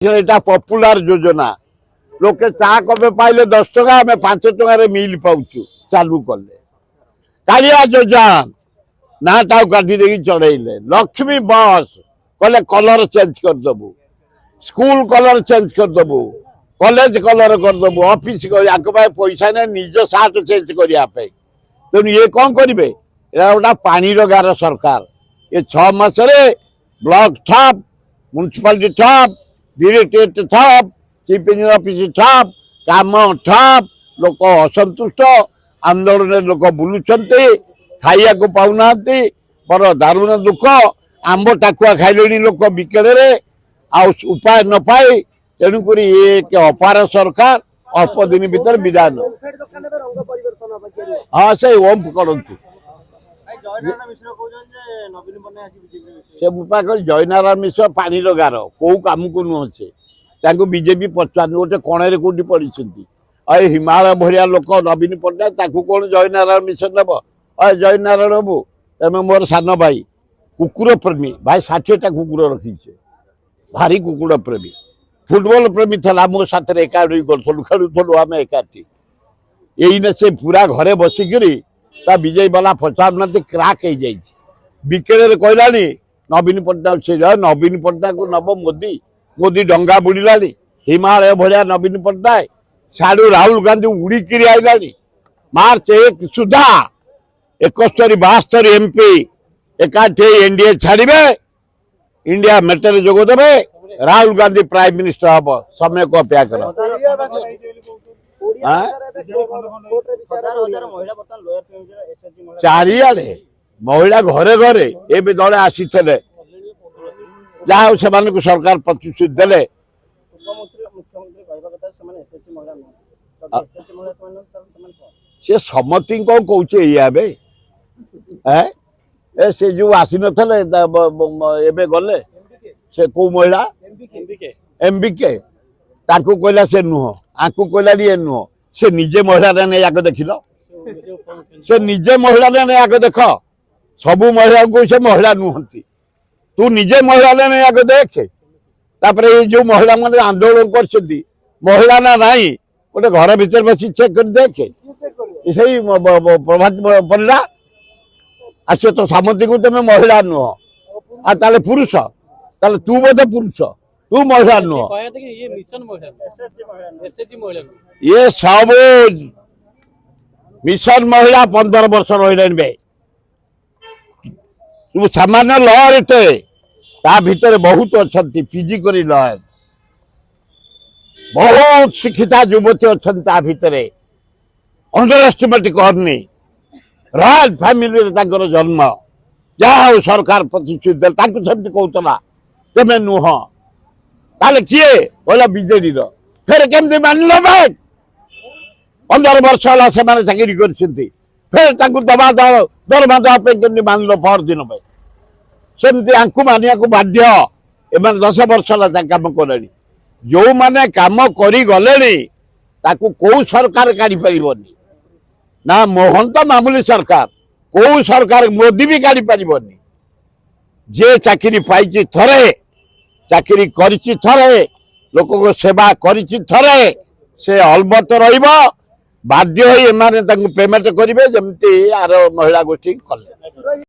এটা পপুলার যোজনা লোকে চা কপে পাইলে 10 টাকা আমি 5 টাকার মিল পাউଛୁ চালু কলে কালিয়া যোজনা নাটাও কাটি দেখি চড়াইলে লক্ষ্মী বস কলে কলর চেঞ্জ করদেবু স্কুল কলর চেঞ্জ করদেবু কলেজ কলর করদেবু অফিস পয়সা নেই নিজ সার্ট চেঞ্জ করা তেমন ইয়ে কম করবে এটা গোটা পানির গার সরকার এ 6 মাসে ব্লক ঠপ म्युनिसिपालिटी ठप डिरेक्टरेट ठप चीफ इंजीनियर ऑफिस ठप काम ठप लोक असंतुष्ट आंदोलन लोक बुलुंटे खाइया को पाऊना पर दारुण दुख आंब टाकुआ खाइले लोक बिकेले उपाय न पाए तेणुक एक अपार सरकार अल्प दिन भीतर विधान हाँ से ओम करतु से जयनारायण मिश्र पानी गार कौ कम को नुह से बीजेपी पचार गोटे कणे कौटी पड़ी हिमालय भरिया लोक नवीन पट्टनायक कौन जयनारायण मिश्र नब जयनारायण बाबू तेमें मोर सान भाई कुकुर प्रेमी भाई 60टा कुकुर रखी भारी कुकुर प्रेमी फुटबॉल प्रेमी था मो साथ एकाठी करूँ खेलुलु आम एकाठी यही से पूरा घरे बसिकी विजय बाला पचार ना क्राक हो जाए बिकेले कहला नवीन पट्टनायक से नवीन पट्टनायक को नब मोदी मोदी डंगा बुड़ला हिमालय भाया नवीन पट्टनायक साड़ू राहुल गांधी उड़ीक आईला मार्च 1 सुधा 71-72 MP एकाठी एनडीए छाड़े इंडिया मेटर जोगदेवे राहुल गांधी प्राइम मिनिस्टर हम समय को अपेक्षा कर चारिआडे महिला घरे घरे ए दले आसी जहाँ से सरकार प्रतिश्रुति देले से समति कौन कौचे से जो आसी न गले से कौ महिला एमबीके ताकू कहला से नुह आकू कहला ये नुह से निजे महिला ने आगे देखिल से निजे महिला ने आगे देख सबू महिला को से महिला नुहति तू निजे महिला ने आगे देख तापर ये जो महिला मान आंदोलन कर महिला ना नहीं गोटे घर भीतर बस चेक कर देखे सही प्रभात पड़ा आस तो सामंती को तुम महिला नुह ताले पुरुष ताले तू बोधे पुरुष तू महिला नुह ये सब मिशन महिला 15 वर्ष रही तू सामान्य लहरटे ता भीतर बहुत अच्छा पीजी करी लहर बहुत शिक्षिता युवती अच्छा भितर अंडर एस्टिमेट करनी रॉयल फैमिली जन्म जहाँ सरकार प्रतिश्रुति सेमती कहला तेमे नुह ताले किए बोला बीजेडी फिर केमती मानल भाई 15 वर्ष है से चाकरी कर फिर दबा दरमा दवाई केमती मानल पर दिन भाई सेमती आंकु मानिया को बाध्य एम 10 वर्ष है कम कले जो मैंने कम करी गले कौ सरकार काढ़ी पारनी ना मोहन तो मामूली सरकार कौ सरकार मोदी भी काढ़ी पारनी जे चाकरी पाई थरे चाकरी करिछि थरे लोक को सेवा करिछि थरे से अलबत रहिबो बाध्य होई एमाने पेमेंट करिवे जेमती आर महिला गोष्ठी कले।